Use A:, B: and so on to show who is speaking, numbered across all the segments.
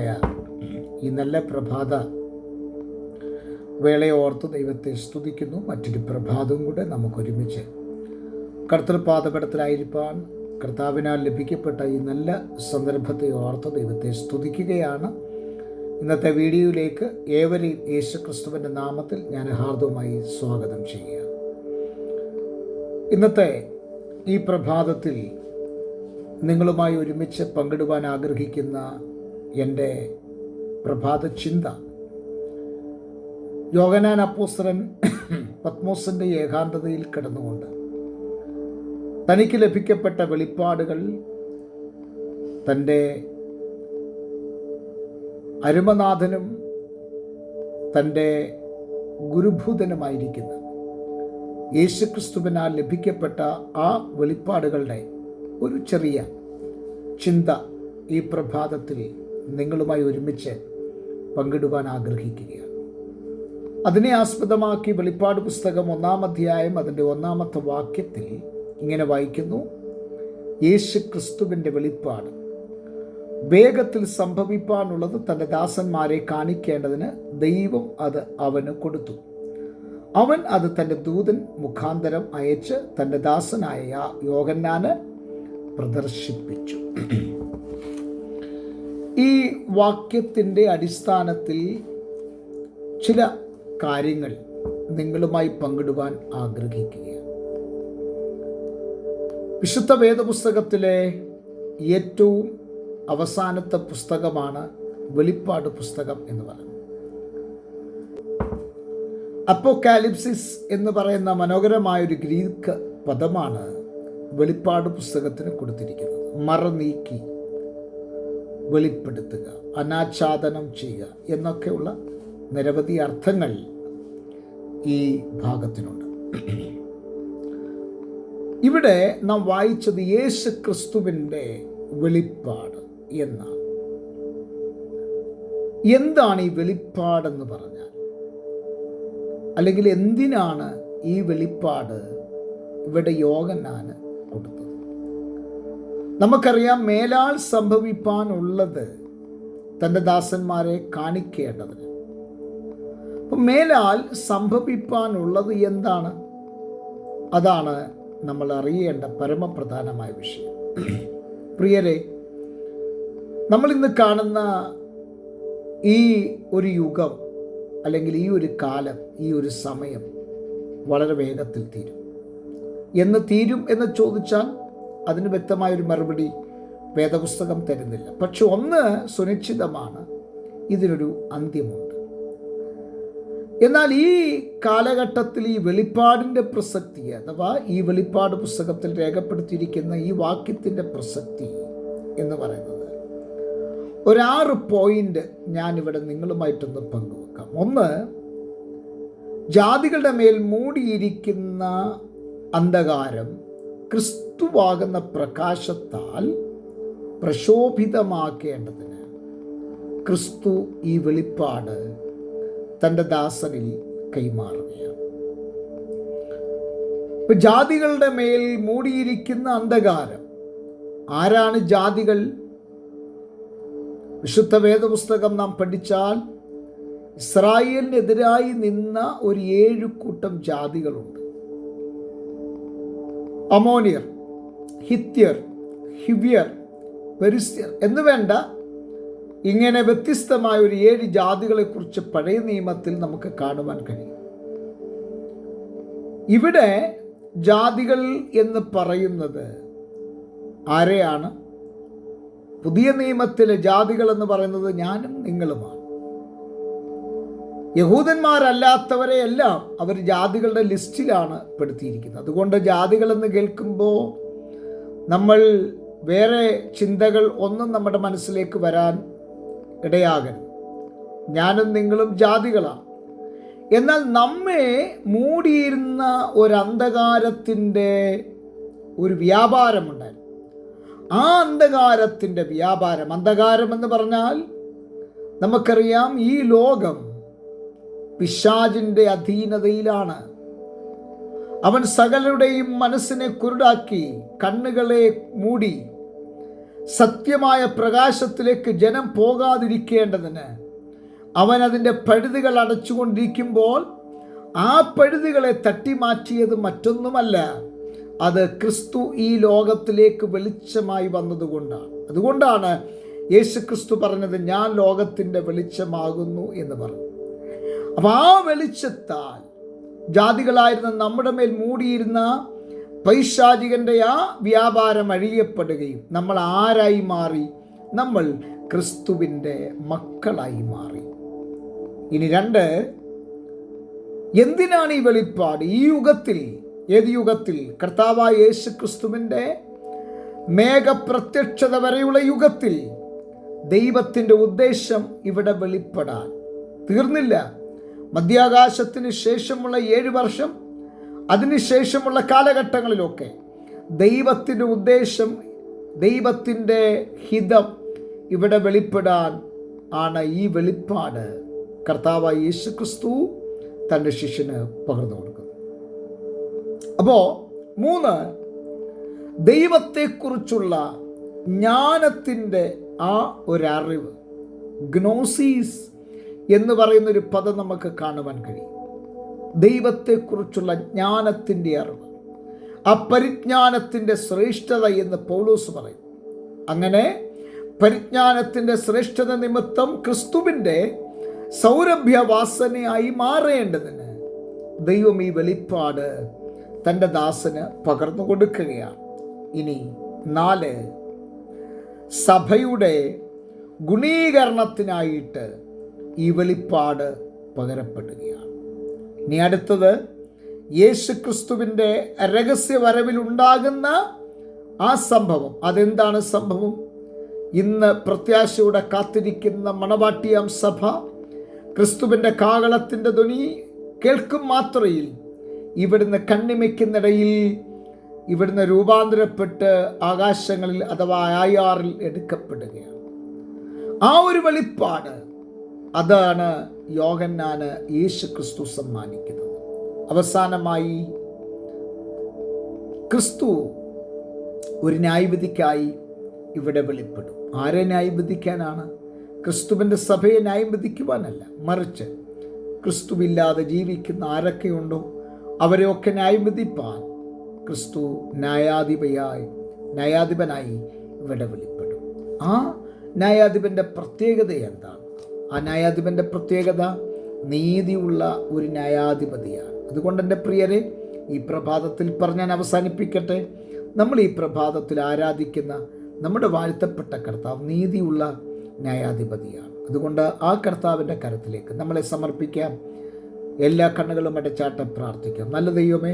A: അനുഗ്രഹീതമായ ഈ നല്ല പ്രഭാത വേളയെ ഓർത്ത് ദൈവത്തെ സ്തുതിക്കുന്നു. മറ്റൊരു പ്രഭാതവും കൂടെ നമുക്കൊരുമിച്ച് കർത്തൃപാദപീഠത്തിലായിരിക്കാൻ കർത്താവിനാൽ ലഭിക്കപ്പെട്ട ഈ നല്ല സന്ദർഭത്തെ ഓർത്ത് ദൈവത്തെ സ്തുതിക്കുകയാണ്. ഇന്നത്തെ വീഡിയോയിലേക്ക് ഏവരെയും യേശുക്രിസ്തുവിൻ്റെ നാമത്തിൽ ഞാൻ ഹാർദവമായി സ്വാഗതം ചെയ്യുക. ഇന്നത്തെ ഈ പ്രഭാതത്തിൽ നിങ്ങളുമായി ഒരുമിച്ച് പങ്കിടുവാൻ ആഗ്രഹിക്കുന്ന എൻ്റെ പ്രഭാത ചിന്ത, യോഹന്നാൻ അപ്പോസ്തലൻ പത്മോസിൻ്റെ ഏകാന്തതയിൽ കിടന്നുകൊണ്ട് തനിക്ക് ലഭിക്കപ്പെട്ട വെളിപ്പാടുകൾ തൻ്റെ അരുമനാഥനും തൻ്റെ ഗുരുഭൂതനുമായിരിക്കുന്ന യേശുക്രിസ്തുവിനാൽ ലഭിക്കപ്പെട്ട ആ വെളിപ്പാടുകളുടെ ഒരു ചെറിയ ചിന്ത ഈ പ്രഭാതത്തിൽ നിങ്ങളുമായി ഒരുമിച്ച് പങ്കിടുവാൻ ആഗ്രഹിക്കുകയാണ്. അതിനെ ആസ്പദമാക്കി വെളിപ്പാട് പുസ്തകം 1-ാം അധ്യായം അതിൻ്റെ 1-ാമത്തെ വാക്യത്തിൽ ഇങ്ങനെ വായിക്കുന്നു: യേശുക്രിസ്തുവിൻ്റെ വെളിപ്പാട് വേഗത്തിൽ സംഭവിപ്പാനുള്ളത് തൻ്റെ ദാസന്മാരെ കാണിക്കേണ്ടതിന് ദൈവം അത് അവന് കൊടുത്തു. അവൻ അത് തൻ്റെ ദൂതൻ മുഖാന്തരം അയച്ച് തൻ്റെ ദാസനായ യോഹന്നാന് പ്രദർശിപ്പിച്ചു. ഈ വാക്യത്തിൻ്റെ അടിസ്ഥാനത്തിൽ ചില കാര്യങ്ങൾ നിങ്ങളുമായി പങ്കിടുവാൻ ആഗ്രഹിക്കുകയാണ്. വിശുദ്ധ വേദപുസ്തകത്തിലെ ഏറ്റവും അവസാനത്തെ പുസ്തകമാണ് വെളിപ്പാട് പുസ്തകം എന്ന് പറയുന്നത്. അപ്പോക്കാലിപ്സിസ് എന്ന് പറയുന്ന മനോഹരമായൊരു ഗ്രീക്ക് പദമാണ് വെളിപ്പാട് പുസ്തകത്തിന് കൊടുത്തിരിക്കുന്നത്. മറനീക്കി വെളിപ്പെടുത്തുക, അനാച്ഛാദനം ചെയ്യുക എന്നൊക്കെയുള്ള നിരവധി അർത്ഥങ്ങൾ ഈ ഭാഗത്തിനുണ്ട്. ഇവിടെ നാം വായിച്ചത് യേശുക്രിസ്തുവിൻ്റെ വെളിപ്പാട് എന്നാണ്. എന്താണ് ഈ വെളിപ്പാടെന്ന് പറഞ്ഞാൽ, അല്ലെങ്കിൽ എന്തിനാണ് ഈ വെളിപ്പാട് ഇവിടെ യോഹന്നാന് കൊടുത്തത്? നമുക്കറിയാം, മേലാൽ സംഭവിപ്പാനുള്ളത് തൻ്റെ ദാസന്മാരെ കാണിക്കേണ്ടതിന്. അപ്പം മേലാൽ സംഭവിപ്പാനുള്ളത് എന്താണ്? അതാണ് നമ്മൾ അറിയേണ്ട പരമപ്രധാനമായ വിഷയം. പ്രിയരെ, നമ്മളിന്ന് കാണുന്ന ഈ ഒരു യുഗം, അല്ലെങ്കിൽ ഈ ഒരു കാലം, ഈ ഒരു സമയം വളരെ വേഗത്തിൽ തീരും. എന്ന് തീരും എന്ന് ചോദിച്ചാൽ അതിന് വ്യക്തമായൊരു മറുപടി വേദപുസ്തകം തരുന്നില്ല. പക്ഷെ ഒന്ന് സുനിശ്ചിതമാണ്, ഇതിനൊരു അന്ത്യമുണ്ട്. എന്നാൽ ഈ കാലഘട്ടത്തിൽ ഈ വെളിപ്പാടിൻ്റെ പ്രസക്തി, അഥവാ ഈ വെളിപ്പാട് പുസ്തകത്തിൽ രേഖപ്പെടുത്തിയിരിക്കുന്ന ഈ വാക്യത്തിൻ്റെ പ്രസക്തി എന്ന് പറയുന്നത്, ഒരു 6 പോയിന്റ് ഞാനിവിടെ നിങ്ങളുമായിട്ടൊന്ന് പങ്കുവെക്കാം. ഒന്ന്, ജാതികളുടെ മേൽ മൂടിയിരിക്കുന്ന അന്ധകാരം ക്രിസ്തുവാകുന്ന പ്രകാശത്താൽ പ്രശോഭിതമാക്കേണ്ടതിന് ക്രിസ്തു ഈ വെളിപ്പാട് തൻ്റെ ദാസനിൽ കൈമാറുകയാണ്. ഇപ്പം ജാതികളുടെ മേൽ മൂടിയിരിക്കുന്ന അന്ധകാരം, ആരാണ് ജാതികൾ? വിശുദ്ധ വേദപുസ്തകം നാം പഠിച്ചാൽ ഇസ്രായേലിനെതിരായി നിന്ന ഒരു 7 കൂട്ടം ജാതികളുണ്ട്. അമോനിയർ, ഹിത്യർ, ഹിവ്യർ, പെരിസ്യർ എന്ന് വേണ്ട ഇങ്ങനെ വ്യത്യസ്തമായ ഒരു 7 ജാതികളെക്കുറിച്ച് പഴയ നിയമത്തിൽ നമുക്ക് കാണുവാൻ കഴിയും. ഇവിടെ ജാതികൾ എന്ന് പറയുന്നത് ആരെയാണ്? പുതിയ നിയമത്തിലെ ജാതികൾ എന്ന് പറയുന്നത് ഞാനും നിങ്ങളുമാണ്. യഹൂദന്മാരല്ലാത്തവരെ എല്ലാം അവർ ജാതികളുടെ ലിസ്റ്റിലാണ് പെടുത്തിയിരിക്കുന്നത്. അതുകൊണ്ട് ജാതികളെന്ന് കേൾക്കുമ്പോൾ നമ്മൾ വേറെ ചിന്തകൾ ഒന്നും നമ്മുടെ മനസ്സിലേക്ക് വരാൻ ഇടയാകരുത്. ഞാനും നിങ്ങളും ജാതികളാണ്. എന്നാൽ നമ്മെ മൂടിയിരുന്ന ഒരു അന്ധകാരത്തിൻ്റെ ഒരു വ്യാപാരമുണ്ടായിരുന്നു. ആ അന്ധകാരത്തിൻ്റെ വ്യാപാരം, അന്ധകാരം എന്ന് പറഞ്ഞാൽ നമുക്കറിയാം, ഈ ലോകം പിശാചിൻ്റെ അധീനതയിലാണ്. അവൻ സകലരുടെയും മനസ്സിനെ കുരുടാക്കി, കണ്ണുകളെ മൂടി, സത്യമായ പ്രകാശത്തിലേക്ക് ജനം പോകാതിരിക്കേണ്ടതിന് അവൻ അതിൻ്റെ പഴുതുകൾ അടച്ചുകൊണ്ടിരിക്കുമ്പോൾ ആ പഴുതുകളെ തട്ടിമാറ്റിയത് മറ്റൊന്നുമല്ല, അത് ക്രിസ്തു ഈ ലോകത്തിലേക്ക് വെളിച്ചമായി വന്നതുകൊണ്ടാണ്. അതുകൊണ്ടാണ് യേശു ക്രിസ്തു പറഞ്ഞത്, ഞാൻ ലോകത്തിൻ്റെ വെളിച്ചമാകുന്നു എന്ന് പറഞ്ഞു. അപ്പം ആ വെളിച്ചത്താൽ ജാതികളായിരുന്ന നമ്മുടെ മേൽ മൂടിയിരുന്ന പൈശാചികന്റെ ആ വ്യാപാരം അഴിയപ്പെടുകയും നമ്മൾ ആരായി മാറി? നമ്മൾ ക്രിസ്തുവിൻ്റെ മക്കളായി മാറി. ഇനി 2, എന്തിനാണ് ഈ വെളിപ്പാട്? ഈ യുഗത്തിൽ, ഏത് യുഗത്തിൽ? കർത്താവായ യേശു ക്രിസ്തുവിൻ്റെ മേഘപ്രത്യക്ഷത വരെയുള്ള യുഗത്തിൽ ദൈവത്തിൻ്റെ ഉദ്ദേശം ഇവിടെ വെളിപ്പെടാൻ തീർന്നില്ല. മധ്യാകാശത്തിന് ശേഷമുള്ള 7 വർഷം, അതിനുശേഷമുള്ള കാലഘട്ടങ്ങളിലൊക്കെ ദൈവത്തിൻ്റെ ഉദ്ദേശം, ദൈവത്തിൻ്റെ ഹിതം ഇവിടെ വെളിപ്പെടാൻ ആണ് ഈ വെളിപ്പാട് കർത്താവായ യേശു ക്രിസ്തു തൻ്റെ ശിഷ്യന് പകർന്നു കൊടുക്കുന്നത്. അപ്പോൾ 3, ദൈവത്തെക്കുറിച്ചുള്ള ജ്ഞാനത്തിൻ്റെ ആ ഒരറിവ്. ഗ്നോസിസ് എന്ന് പറയുന്നൊരു പദം നമുക്ക് കാണുവാൻ കഴിയും. ദൈവത്തെക്കുറിച്ചുള്ള ജ്ഞാനത്തിൻ്റെ അറിവ്, ആ പരിജ്ഞാനത്തിൻ്റെ ശ്രേഷ്ഠത എന്ന് പൗലോസ് പറയും. അങ്ങനെ പരിജ്ഞാനത്തിൻ്റെ ശ്രേഷ്ഠത നിമിത്തം ക്രിസ്തുവിൻ്റെ സൗരഭ്യവാസനയായി മാറേണ്ടതിന് ദൈവം ഈ വെളിപ്പാട് തൻ്റെ ദാസന് പകർന്നു കൊടുക്കുകയാണ്. ഇനി 4, സഭയുടെ ഗുണീകരണത്തിനായിട്ട് ഈ വെളിപ്പാട് പകരപ്പെടുകയാണ്. ഇനി അടുത്തത്, യേശു ക്രിസ്തുവിൻ്റെ രഹസ്യവരവിലുണ്ടാകുന്ന ആ സംഭവം. അതെന്താണ് സംഭവം? ഇന്ന് പ്രത്യാശയോടെ കാത്തിരിക്കുന്ന മണവാട്ടിയാം സഭ ക്രിസ്തുവിൻ്റെ കാഹളത്തിൻ്റെ ധ്വനി കേൾക്കും മാത്രയിൽ ഇവിടുന്ന് കണ്ണിമയ്ക്കുന്നിടയിൽ ഇവിടുന്ന് രൂപാന്തരപ്പെട്ട് ആകാശങ്ങളിൽ അഥവാ ആയാറിൽ എടുക്കപ്പെടുകയാണ്. ആ ഒരു വെളിപ്പാട്, അതാണ് യോഹന്നാന് യേശു ക്രിസ്തു സമ്മാനിക്കുന്നത്. അവസാനമായി ക്രിസ്തു ഒരു ന്യായവിധിക്കായി ഇവിടെ വെളിപ്പെടും. ആരെ ന്യായവിധിക്കാനാണ്? ക്രിസ്തുവിൻ്റെ സഭയെ ന്യായവിധിക്കുവാനല്ല, മറിച്ച് ക്രിസ്തുവില്ലാതെ ജീവിക്കുന്ന ആരൊക്കെയുണ്ടോ അവരെയൊക്കെ ന്യായവിധിപ്പാൻ ക്രിസ്തു ന്യായാധിപനായി ഇവിടെ വെളിപ്പെടും. ആ ന്യായാധിപൻ്റെ പ്രത്യേകത എന്താണ്? ആ ന്യായാധിപൻ്റെ പ്രത്യേകത നീതിയുള്ള ഒരു ന്യായാധിപതിയാണ്. അതുകൊണ്ട് എൻ്റെ പ്രിയരെ, ഈ പ്രഭാതത്തിൽ പറഞ്ഞാൻ അവസാനിപ്പിക്കട്ടെ. നമ്മൾ ഈ പ്രഭാതത്തിൽ ആരാധിക്കുന്ന നമ്മുടെ വാഴ്ത്തപ്പെട്ട കർത്താവ് നീതിയുള്ള ന്യായാധിപതിയാണ്. അതുകൊണ്ട് ആ കർത്താവിൻ്റെ കരത്തിലേക്ക് നമ്മളെ സമർപ്പിക്കാം. എല്ലാ കണ്ണുകളും അടച്ചാട്ട് പ്രാർത്ഥിക്കാം. നല്ല ദൈവമേ,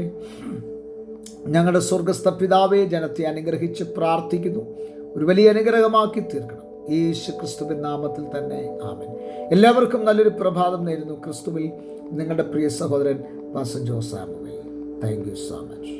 A: ഞങ്ങളുടെ സ്വർഗസ്ഥ പിതാവേ, ജനത്തെ അനുഗ്രഹിച്ച് പ്രാർത്ഥിക്കുന്നു. ഒരു വലിയ അനുഗ്രഹമാക്കി തീർക്കണം യേശു ക്രിസ്തുവിൻ നാമത്തിൽ തന്നെ, ആമേൻ. എല്ലാവർക്കും നല്ലൊരു പ്രഭാതം നേരുന്നു. ക്രിസ്തുവിൽ നിങ്ങളുടെ പ്രിയ സഹോദരൻ pastor Jose Samuel. Thank you so much.